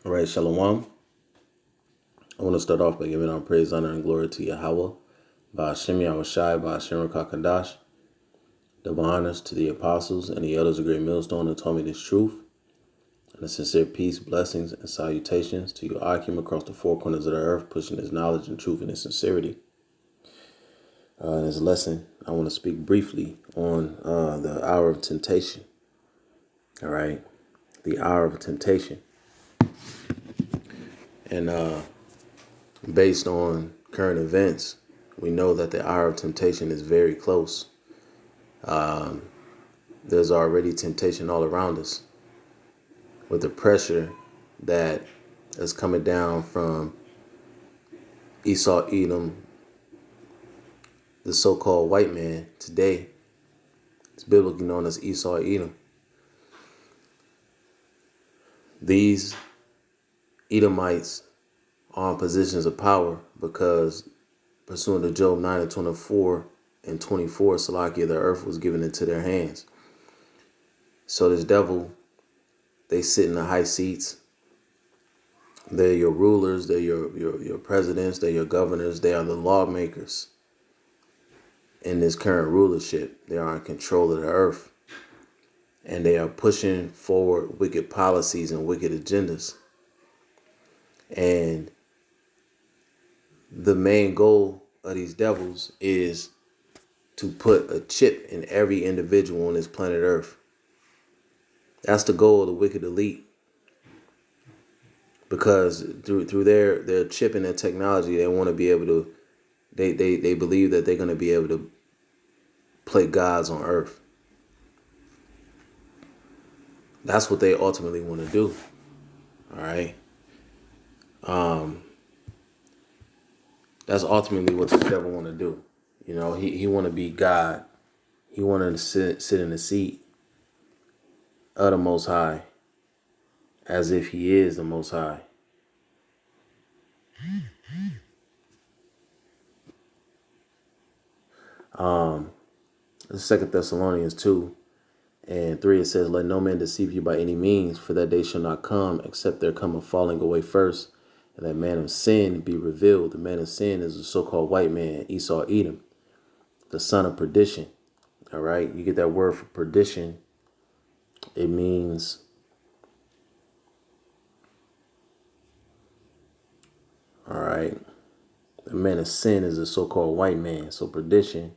All right, Shalom. I want to start off by giving our praise, honor, and glory to Yahweh, Ba'ashem Yahushai, Ba'ashem Rakakadash. Double honors to the apostles and the elders of Great Millstone who taught me this truth. And a sincere peace, blessings, and salutations to you, Akim, across the four corners of the earth, pushing his knowledge and truth and his sincerity. In this lesson, I want to speak briefly on the hour of temptation. All right, the hour of temptation. And based on current events, we know that the hour of temptation is very close. There's already temptation all around us with the pressure that is coming down from Esau, Edom, the so-called white man today. It's biblically known as Esau, Edom. These Edomites are in positions of power because, pursuant to Job 9:24 and 24, Salakia, the earth was given into their hands. So this devil, they sit in the high seats. They're your rulers, they're your presidents, they're your governors, they are the lawmakers in this current rulership. They are in control of the earth. And they are pushing forward wicked policies and wicked agendas. And the main goal of these devils is to put a chip in every individual on this planet Earth. That's the goal of the wicked elite. Because through their chip and their technology, they want to be able to, they believe that they're going to be able to play gods on Earth. That's what they ultimately want to do. All right. That's ultimately what the devil want to do. You know, he want to be God. He wanted to sit in the seat of the Most High, as if he is the Most High. Second Thessalonians 2:3, it says, "Let no man deceive you by any means, for that day shall not come, except there come a falling away first, and that man of sin be revealed." The man of sin is the so-called white man, Esau, Edom, the son of perdition. All right, you get that word for perdition. It means all right. The man of sin is a so-called white man. So perdition.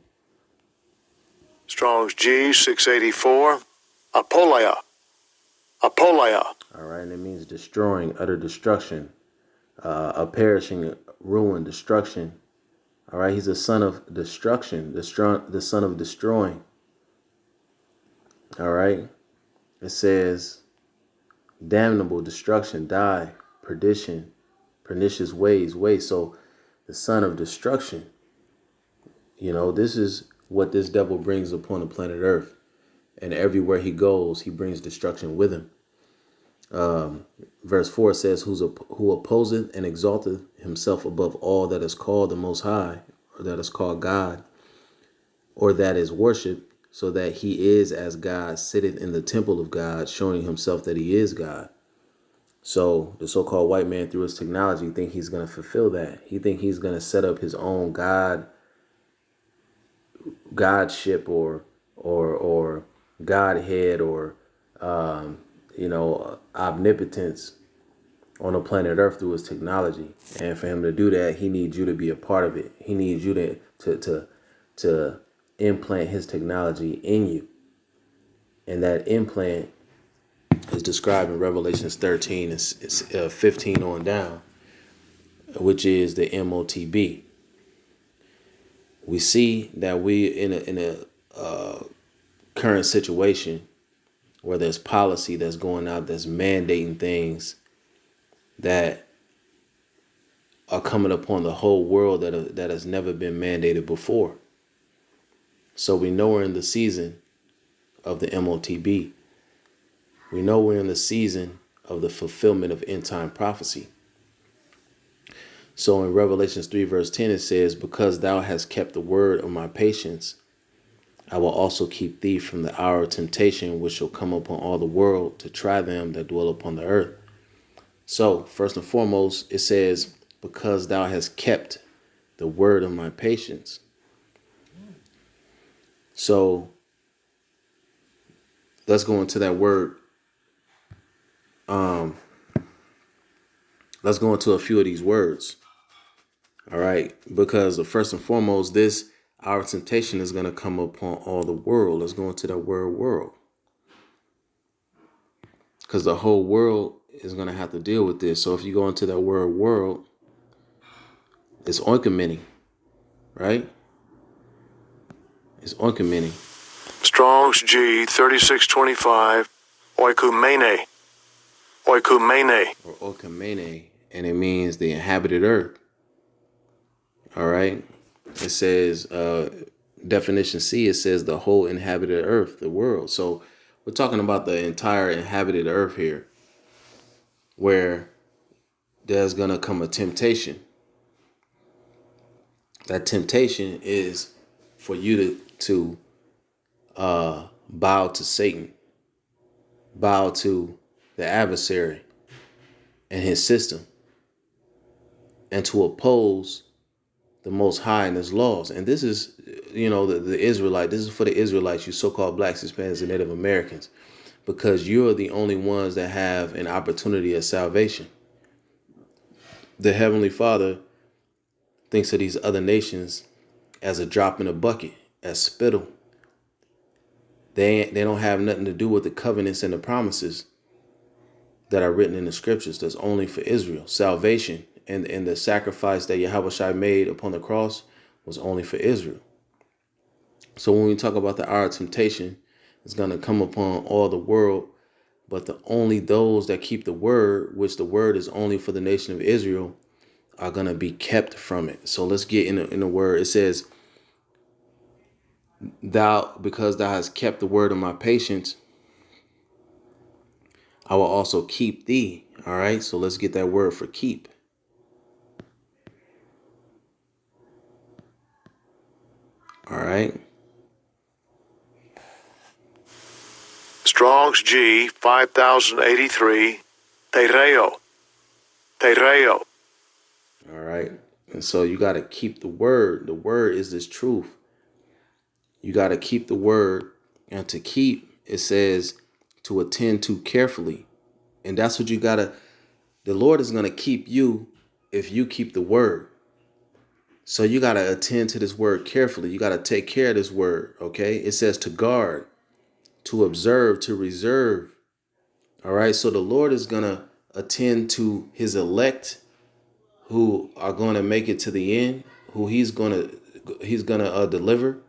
Strong's G 684. Apoleia. Apoleia. All right, and it means destroying, utter destruction, a perishing, ruin, destruction. All right, he's a son of destruction, the son of destroying. All right, it says damnable, destruction, die, perdition, pernicious ways. So the son of destruction. You know, this is what this devil brings upon the planet Earth. And everywhere he goes, he brings destruction with him. Verse 4 says, who opposeth and exalteth himself above all that is called the Most High, or that is called God, or that is worshipped, so that he is as God, sitteth in the temple of God, showing himself that he is God. So the so-called white man, through his technology, think he's going to fulfill that. He think he's going to set up his own godship or Godhead or omnipotence on the planet Earth through his technology. And for him to do that, he needs you to be a part of it. He needs you to implant his technology in you. And that implant is described in Revelations 13 and 15 on down, which is the MOTB. We see that we in a current situation where there's policy that's going out that's mandating things that are coming upon the whole world that has never been mandated before. So we know we're in the season of the MOTB. We know we're in the season of the fulfillment of end time prophecy. So in Revelations 3 verse 10, it says, "Because thou hast kept the word of my patience, I will also keep thee from the hour of temptation which shall come upon all the world to try them that dwell upon the earth." So first and foremost, it says, because thou hast kept the word of my patience. So let's go into that word. Let's go into a few of these words. All right. Because first and foremost, our temptation is going to come upon all the world. Let's go into that word world. Because the whole world is going to have to deal with this. So if you go into that word world, it's oikoumene, right? It's oikoumene. Strong's G 3625. Oikoumene. Oikoumene. Or oikoumene, and it means the inhabited earth. All right. It says, definition C, it says the whole inhabited earth, the world. So we're talking about the entire inhabited earth here, where there's going to come a temptation. That temptation is for you to bow to Satan, bow to the adversary and his system, and to oppose the Most High and his laws. And this is, the Israelite. This is for the Israelites, you so-called blacks, Hispanics, and Native Americans, because you're the only ones that have an opportunity of salvation. The Heavenly Father thinks of these other nations as a drop in a bucket, as spittle. They don't have nothing to do with the covenants and the promises that are written in the scriptures. That's only for Israel. Salvation and the sacrifice that Yahushua made upon the cross was only for Israel. So when we talk about the hour of temptation, it's going to come upon all the world, but only those that keep the word, which the word is only for the nation of Israel, are going to be kept from it. So let's get in the word. It says, because thou hast kept the word of my patience, I will also keep thee. All right. So let's get that word for keep. All right. Strong's G 5083. Tereo. Tereo. All right. And so you got to keep the word. The word is this truth. You got to keep the word. And to keep, it says to attend to carefully. And that's what you got to. The Lord is going to keep you if you keep the word. So you got to attend to this word carefully. You got to take care of this word. Okay. It says to guard, to observe, to reserve. All right. So the Lord is going to attend to his elect who are going to make it to the end, who he's going to deliver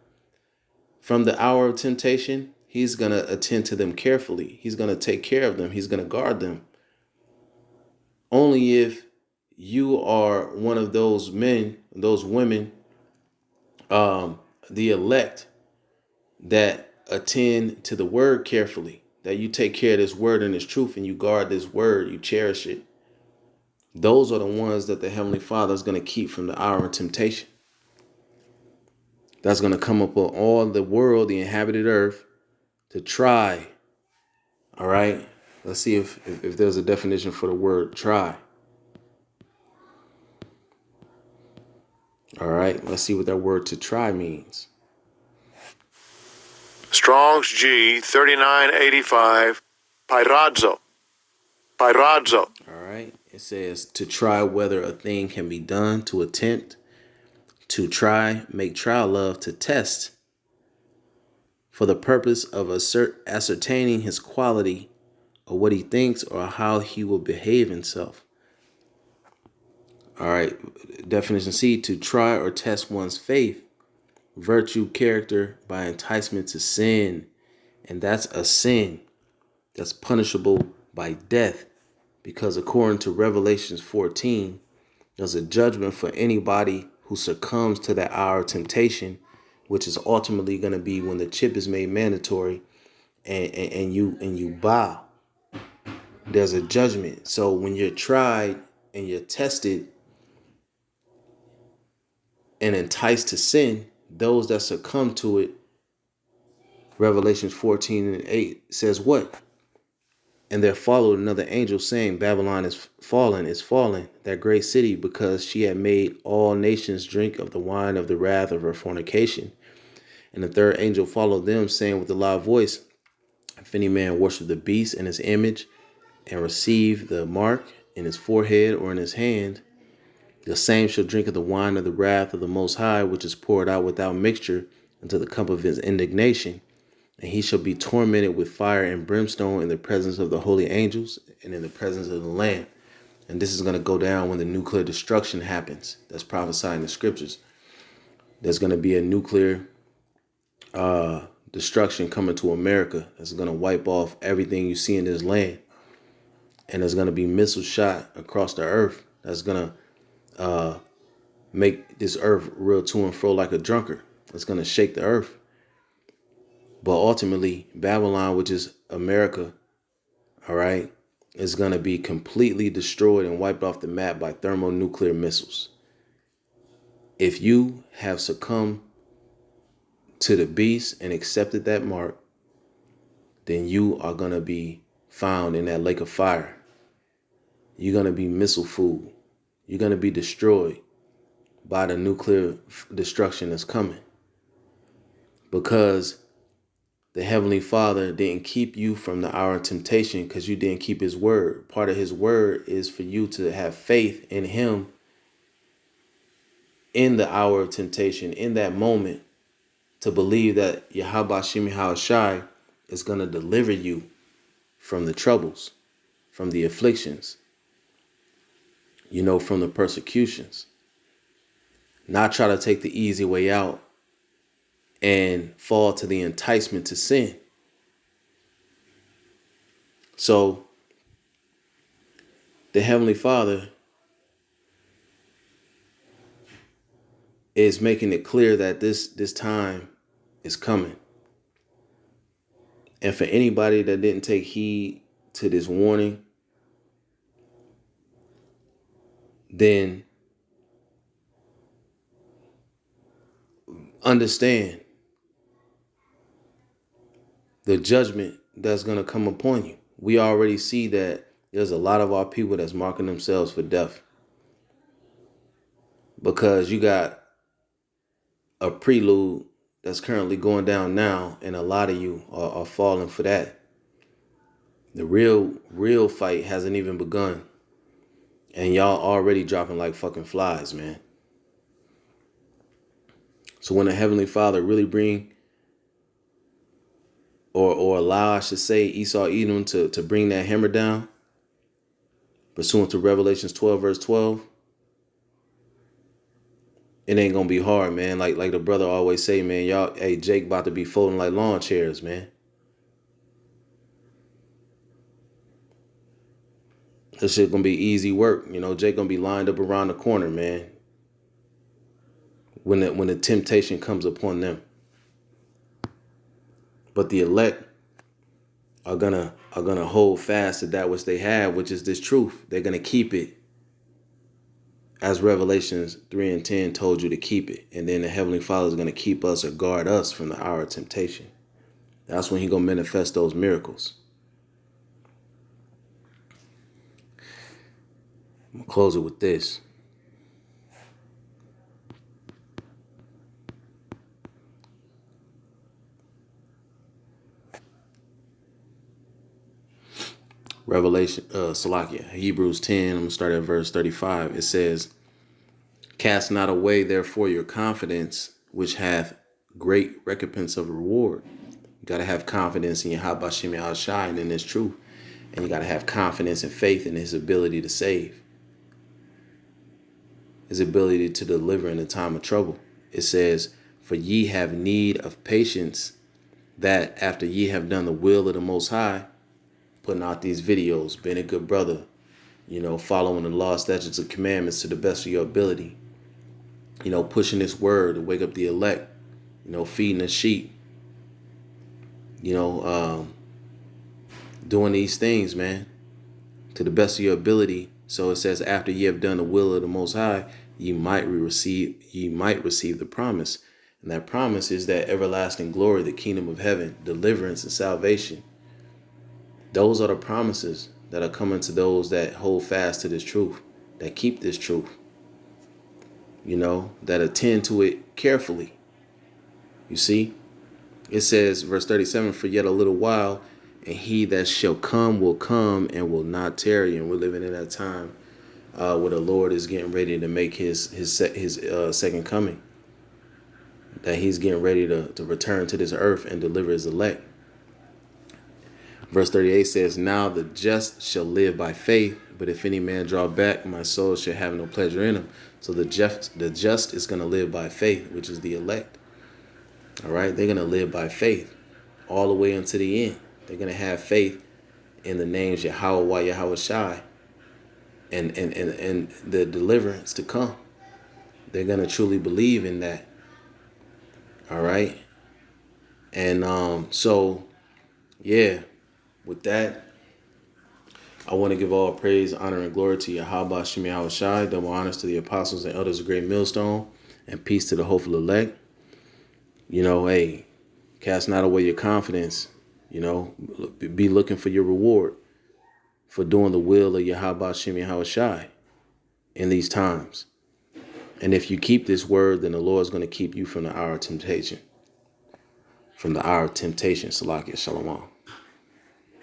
from the hour of temptation. He's going to attend to them carefully. He's going to take care of them. He's going to guard them. Only if you are one of those men, those women, the elect that attend to the word carefully, that you take care of this word and this truth, and you guard this word, you cherish it. Those are the ones that the Heavenly Father is going to keep from the hour of temptation. That's going to come upon all the world, the inhabited earth, to try. All right. Let's see if there's a definition for the word try. All right. Let's see what that word to try means. Strong's G 3985. Pyrazzo. Pyrazzo. All right. It says to try whether a thing can be done, to attempt, to try, make trial of, to test, for the purpose of ascertaining his quality or what he thinks or how he will behave himself. All right. Definition C, to try or test one's faith, virtue, character by enticement to sin. And that's a sin that's punishable by death, because according to Revelations 14, there's a judgment for anybody who succumbs to that hour of temptation, which is ultimately going to be when the chip is made mandatory and you bow. There's a judgment. So when you're tried and you're tested and enticed to sin, those that succumb to it, Revelations 14 and 8 says what? And there followed another angel saying, Babylon is fallen, that great city, because she had made all nations drink of the wine of the wrath of her fornication. And the third angel followed them, saying with a loud voice, if any man worship the beast and his image, and receive the mark in his forehead or in his hand, the same shall drink of the wine of the wrath of the Most High, which is poured out without mixture into the cup of his indignation. And he shall be tormented with fire and brimstone in the presence of the holy angels and in the presence of the Lamb. And this is going to go down when the nuclear destruction happens. That's prophesied in the scriptures. There's going to be a nuclear destruction coming to America that's going to wipe off everything you see in this land. And there's going to be missiles shot across the earth that's going to make this earth reel to and fro like a drunkard. It's going to shake the earth. But ultimately, Babylon, which is America, all right, is going to be completely destroyed and wiped off the map by thermonuclear missiles. If you have succumbed to the beast and accepted that mark, then you are going to be found in that lake of fire. You're going to be missile food. You're going to be destroyed by the nuclear destruction that's coming. Because the Heavenly Father didn't keep you from the hour of temptation because you didn't keep his word. Part of his word is for you to have faith in him in the hour of temptation, in that moment, to believe that Yahweh Shemi Hawashai is going to deliver you from the troubles, from the afflictions, from the persecutions. Not try to take the easy way out and fall to the enticement to sin. So the Heavenly Father is making it clear that this time is coming. And for anybody that didn't take heed to this warning, then understand the judgment that's going to come upon you. We already see that there's a lot of our people that's marking themselves for death. Because you got a prelude that's currently going down now, and a lot of you are falling for that. The real fight hasn't even begun. And y'all already dropping like fucking flies, man. So when the Heavenly Father really bring or allow, I should say, Esau Edom to bring that hammer down, pursuant to Revelations 12, verse 12, it ain't gonna be hard, man. Like the brother always say, man, y'all, hey, Jake about to be folding like lawn chairs, man. This shit gonna be easy work. Jake gonna be lined up around the corner, man, when the temptation comes upon them. But the elect are gonna hold fast to that which they have, which is this truth. They're gonna keep it as Revelations 3 and 10 told you to keep it. And then the Heavenly Father is gonna keep us or guard us from the hour of temptation. That's when he gonna manifest those miracles. I'm gonna close it with this. Revelation, Hebrews 10, I'm going to start at verse 35. It says, cast not away, therefore, your confidence, which hath great recompense of reward. You got to have confidence in Yahweh Shemi Hawashai and in his truth. And you got to have confidence and faith in his ability to save. His ability to deliver in a time of trouble. It says, for ye have need of patience, that after ye have done the will of the Most High, putting out these videos, being a good brother, following the law, statutes, and commandments to the best of your ability, pushing this word to wake up the elect, feeding the sheep, doing these things, man, to the best of your ability. So it says, after ye have done the will of the Most High, ye might receive the promise. And that promise is that everlasting glory, the kingdom of heaven, deliverance and salvation. Those are the promises that are coming to those that hold fast to this truth, that keep this truth, that attend to it carefully. You see, it says, verse 37, for yet a little while, and he that shall come will come and will not tarry. And we're living in that time where the Lord is getting ready to make his second coming, that he's getting ready to return to this earth and deliver his elect. Verse 38 says, now the just shall live by faith, but if any man draw back, my soul shall have no pleasure in him. So the just is going to live by faith, which is the elect. All right, they're going to live by faith all the way unto the end. They're going to have faith in the names Yahweh, Yahweh Shai, and the deliverance to come. They're going to truly believe in that. All right. And so, yeah, with that, I want to give all praise, honor, and glory to Yahweh Shem Yahweh Shai. Double honors to the apostles and elders of Great Millstone, and peace to the hopeful elect. Hey, cast not away your confidence. Be looking for your reward for doing the will of Yahweh Shem Yahweh Shai in these times. And if you keep this word, then the Lord is going to keep you from the hour of temptation. Salakia Shalom.